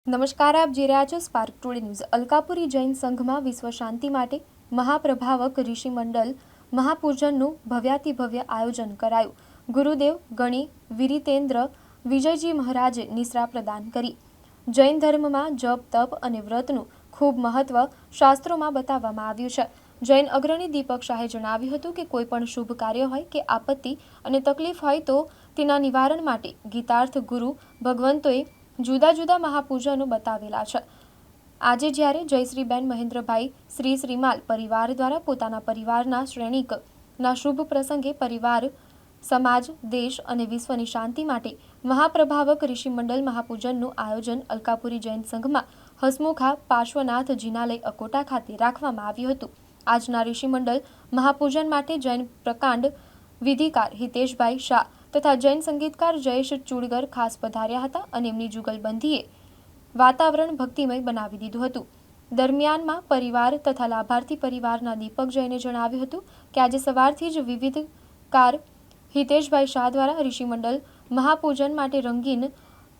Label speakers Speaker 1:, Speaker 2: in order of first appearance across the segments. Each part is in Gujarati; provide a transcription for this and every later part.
Speaker 1: નમસ્કાર, આપ જોઈ રહ્યા છો Spark today news. Alkapuri Jain સંઘમાં વિશ્વ શાંતિ માટે મહાપ્રભાવક ઋષિ મંડળ મહાપૂજનનું ભવ્યાતિભવ્ય આયોજન કરાયું। ગુરુદેવ ગણી વિરિતેન્દ્ર વિજયજી મહારાજે નિશ્રા પ્રદાન કરી। જૈન ધર્મમાં જપ તપ અને વ્રતનું ખૂબ મહત્વ શાસ્ત્રોમાં બતાવવામાં આવ્યું છે। જૈન અગ્રણી દીપક શાહે જણાવ્યું હતું કે કોઈ પણ શુભ કાર્ય હોય કે આપત્તિ અને તકલીફ હોય તો તેના નિવારણ માટે ગીતાર્થ ગુરુ ભગવંતોએ જુદા જુદા મહાપૂજનો બતાવેલા છે। આજે જ્યારે જયશ્રીબેન મહેન્દ્રભાઈ શ્રીમાલ પરિવાર દ્વારા પોતાના પરિવારના શ્રેણીકના શુભ પ્રસંગે પરિવાર, સમાજ, દેશ અને વિશ્વની શાંતિ માટે મહાપ્રભાવક ઋષિ મંડળ મહાપૂજનનું આયોજન અલકાપુરી જૈન સંઘમાં હસમુખા પાર્શ્વનાથ જિનાલય અકોટા ખાતે રાખવામાં આવ્યું હતું। આજના ઋષિ મંડળ મહાપૂજન માટે જૈન પ્રકાંડ વિધિકાર હિતેશભાઈ શાહ તથા જૈન સંગીતકાર જયેશ ચુડગર ખાસ પધાર્યા હતા અને એમની જુગલબંધીએ વાતાવરણ ભક્તિમય બનાવી દીધું હતું। દરમિયાનમાં પરિવાર તથા લાભાર્થી પરિવારના દીપક જૈને જણાવ્યું હતું કે આજે સવારથી જ વિવિધકાર હિતેશભાઈ શાહ દ્વારા ઋષિમંડળ મહાપૂજન માટે રંગીન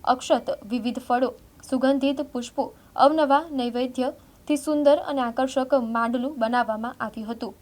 Speaker 1: અક્ષત, વિવિધ ફળો, સુગંધિત પુષ્પો, અવનવા નૈવેદ્યથી સુંદર અને આકર્ષક માંડલું બનાવવામાં આવ્યું હતું।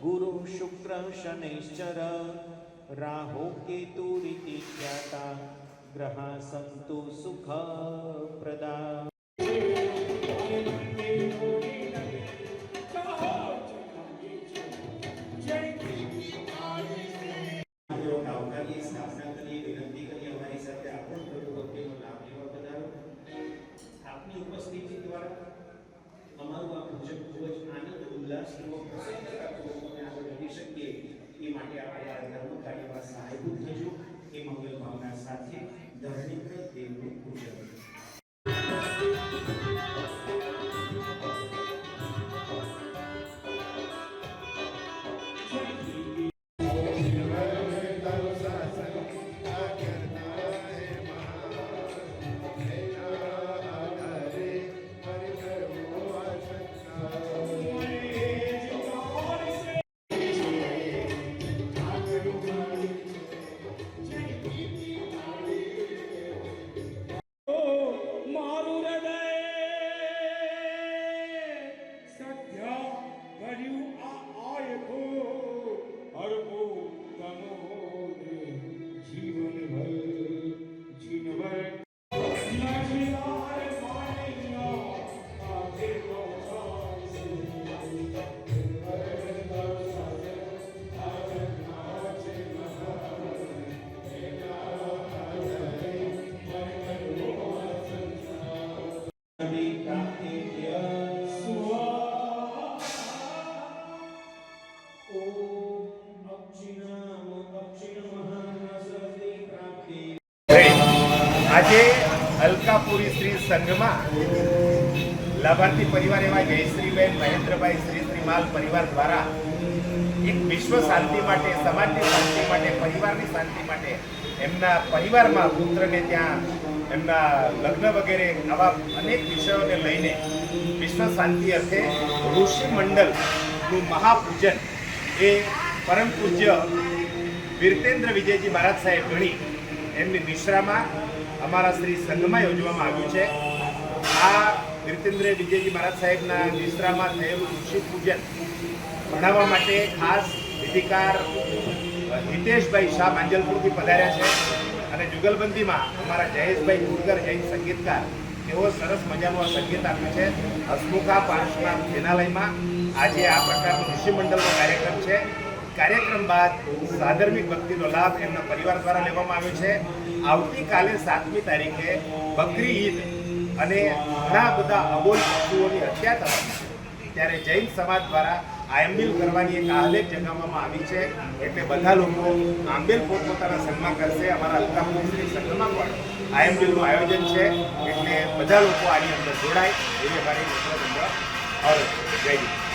Speaker 2: गुरु शुक्र शनैश्चर राहु केतुरिति ख्याता ग्रहा सन्तु सुख प्रदा। આપની ઉપસ્થિતિ દ્વારા અમારું આ ભોજન ખૂબ જ આનંદ ઉલ્લાસપૂર્વક પ્રસન્નતાપૂર્વક આગળ વધી શકીએ એ માટે આપણે આ ધર્મ કાર્યમાં સહાયભૂત થજો એ મંગલ ભાવના સાથે ધરણીધર દેવનું પૂજન।
Speaker 3: આજે અલકાપુરી શ્રી સંઘમાં લાભાર્થી પરિવાર એવા જયશ્રીબેન મહેન્દ્રભાઈ શ્રીમાલ પરિવાર દ્વારા એક વિશ્વ શાંતિ માટે, સમાજની શાંતિ માટે, પરિવારની શાંતિ માટે એમના પરિવારમાં પુત્રને ત્યાં એમના લગ્ન વગેરે આવા અનેક વિષયોને લઈને વિશ્વ શાંતિ અર્થે ઋષિ મંડળનું મહાપૂજન એ પરમ પૂજ્ય વિરતેન્દ્ર વિજયજી મહારાજ સાહેબ ગણી એમની નિશ્રામાં અમારા શ્રી સંઘમાં યોજવામાં આવ્યું છે। આ વિરતેન્દ્ર વિજયજી મહારાજ સાહેબના નિશ્રામાં થયેલું ઋષિ પૂજન ભણાવવા માટે ખાસ વિધિકાર હિતેશભાઈ શાહ માંજલપુરથી પધાર્યા છે અને જુગલબંધીમાં અમારા જયેશભાઈ ચુડગર જૈન સંગીતકાર એવો સરસ મજાનું સંગીત આપ્યું છે। હસમુખા પાર્શ્વનાથ જિનાલયમાં આજે આ પ્રકારનો ઋષિ મંડળનો કાર્યક્રમ છે। કાર્યક્રમ બાદ સાધર્મિક ભક્તિનો લાભ એમના પરિવાર દ્વારા લેવામાં આવ્યો છે। આવતીકાલે 7મી તારીખે બકરી ઈદ અને ઘણા બધા અબોલ પશુઓની હત્યા થવાની છે। ત્યારે જૈન સમાજ દ્વારા આંબિલ કરવાની એક આહલેખ જગાવવામાં આવી છે. એટલે બધા લોકો આંબિલ પોતપોતાના સંઘમાં કરશે. અમારા અલકાપુરી શ્રી સંઘમાં પણ આંબિલનું આયોજન છે. એટલે બધા લોકો આની અંદર જોડાય એવી અમારી મિત્ર અરજ. જય હિન્દ.